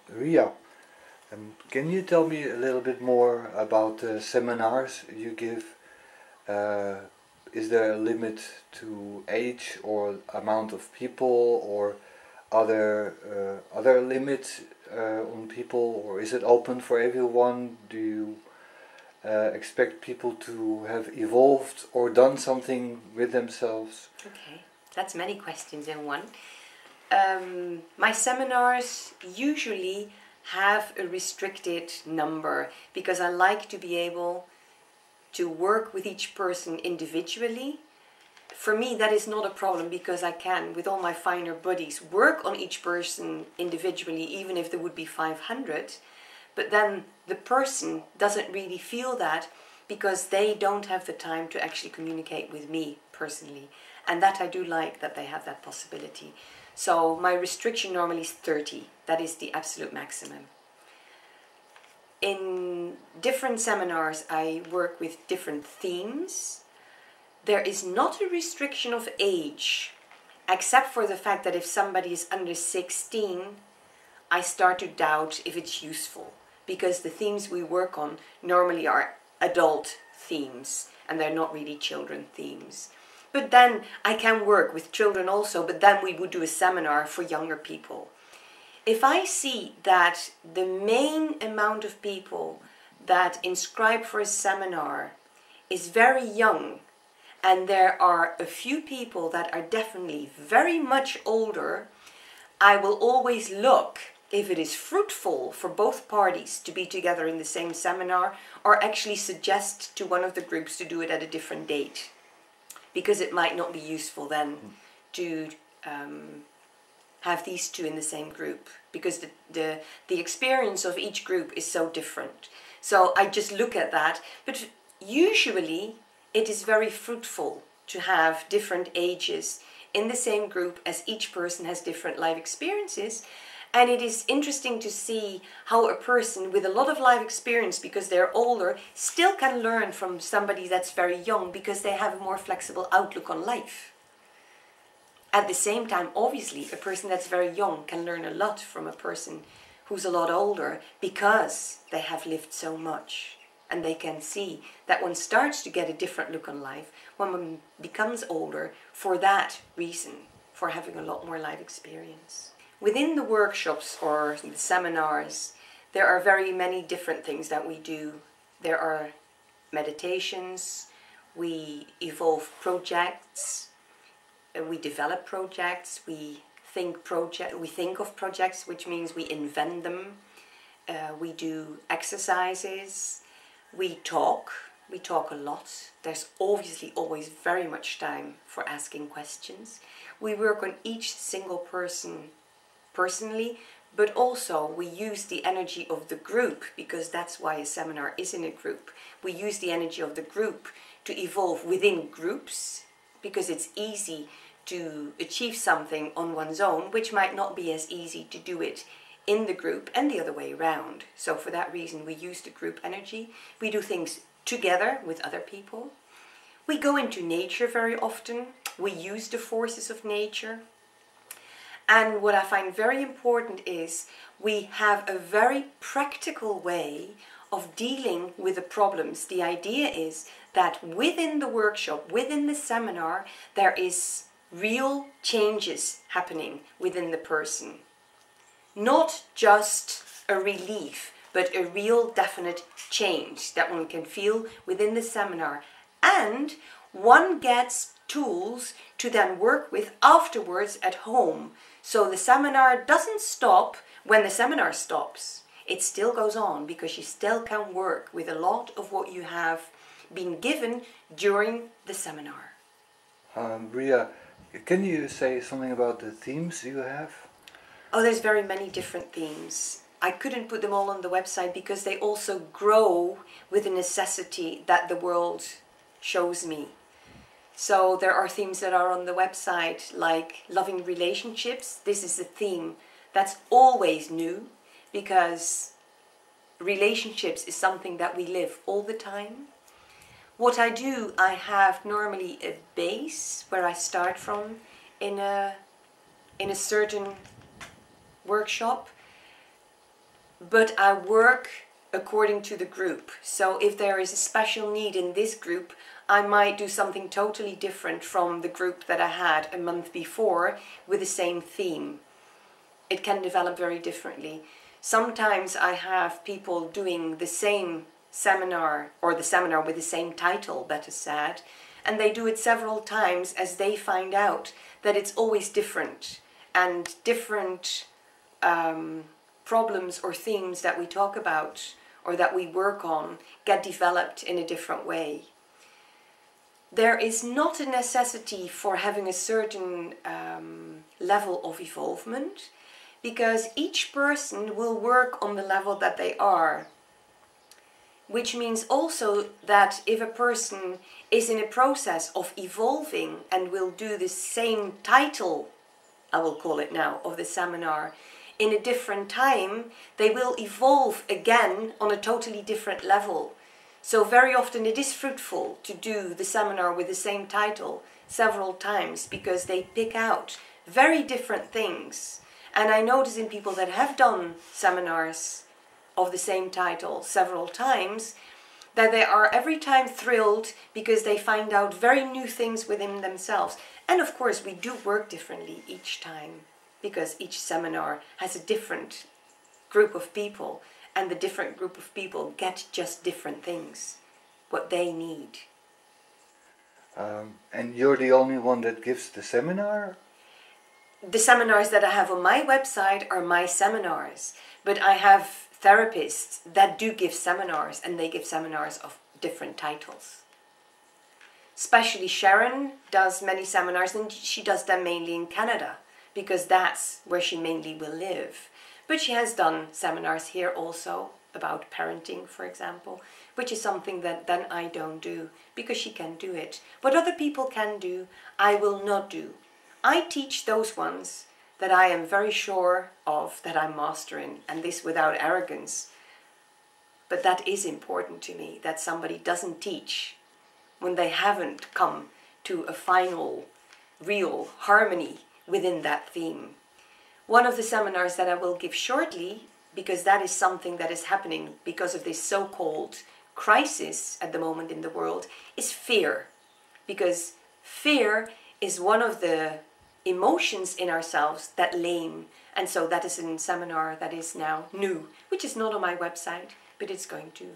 Ria, can you tell me a little bit more about the seminars you give? Uh, is there a limit to age or amount of people or other limits on people, or is it open for everyone? Do you expect people to have evolved or done something with themselves? Okay, that's many questions in one. My seminars usually have a restricted number because I like to be able to work with each person individually. For me, that is not a problem because I can, with all my finer buddies, work on each person individually, even if there would be 500. But then the person doesn't really feel that because they don't have the time to actually communicate with me personally. And that I do like, that they have that possibility. So my restriction normally is 30. That is the absolute maximum. In different seminars, I work with different themes. There is not a restriction of age, except for the fact that if somebody is under 16, I start to doubt if it's useful, because the themes we work on normally are adult themes, and they're not really children themes. But then I can work with children also, but then we would do a seminar for younger people. If I see that the main amount of people that inscribe for a seminar is very young, and there are a few people that are definitely very much older, I will always look if it is fruitful for both parties to be together in the same seminar, or actually suggest to one of the groups to do it at a different date, because it might not be useful then to have these two in the same group, because the experience of each group is so different. So I just look at that, but usually it is very fruitful to have different ages in the same group, as each person has different life experiences. And it is interesting to see how a person with a lot of life experience, because they're older, still can learn from somebody that's very young, because they have a more flexible outlook on life. At the same time, obviously, a person that's very young can learn a lot from a person who's a lot older, because they have lived so much. And they can see that one starts to get a different look on life when one becomes older, for that reason, for having a lot more life experience. Within the workshops or the seminars, there are very many different things that we do. There are meditations, we evolve projects, we develop projects, we think of projects, which means we invent them. We do exercises, we talk a lot. There's obviously always very much time for asking questions. We work on each single person personally, but also we use the energy of the group, because that's why a seminar is in a group. We use the energy of the group to evolve within groups, because it's easy to achieve something on one's own, which might not be as easy to do it in the group, and the other way around. So for that reason we use the group energy. We do things together with other people. We go into nature very often. We use the forces of nature. And what I find very important is we have a very practical way of dealing with the problems. The idea is that within the workshop, within the seminar, there is real changes happening within the person. Not just a relief, but a real definite change that one can feel within the seminar. And one gets tools to then work with afterwards at home. So the seminar doesn't stop when the seminar stops. It still goes on, because you still can work with a lot of what you have been given during the seminar. Ria, can you say something about the themes you have? Oh, there's very many different themes. I couldn't put them all on the website because they also grow with the necessity that the world shows me. So there are themes that are on the website, like loving relationships. This is a theme that's always new, because relationships is something that we live all the time. What I do, I have normally a base where I start from in a certain workshop. but I work according to the group. So if there is a special need in this group, I might do something totally different from the group that I had a month before with the same theme. It can develop very differently. Sometimes I have people doing the same seminar, or the seminar with the same title, better said, and they do it several times as they find out that it's always different, and different problems or themes that we talk about or that we work on get developed in a different way. There is not a necessity for having a certain level of evolvement, because each person will work on the level that they are. Which means also that if a person is in a process of evolving and will do the same title, I will call it now, of the seminar, in a different time, they will evolve again on a totally different level. So very often it is fruitful to do the seminar with the same title several times, because they pick out very different things. And I notice in people that have done seminars of the same title several times, that they are every time thrilled because they find out very new things within themselves. And of course we do work differently each time, because each seminar has a different group of people, and the different group of people get just different things, what they need. And you're the only one that gives the seminar? The seminars that I have on my website are my seminars, but I have therapists that do give seminars, and they give seminars of different titles. Especially Sharon does many seminars, and she does them mainly in Canada, because that's where she mainly will live. But she has done seminars here also about parenting, for example, which is something that then I don't do, because she can do it. What other people can do, I will not do. I teach those ones that I am very sure of, that I'm mastering, and this without arrogance. But that is important to me, that somebody doesn't teach when they haven't come to a final, real harmony within that theme. One of the seminars that I will give shortly, because that is something that is happening because of this so-called crisis at the moment in the world, is fear. Because fear is one of the emotions in ourselves that lame. And so that is a seminar that is now new, which is not on my website, but it's going to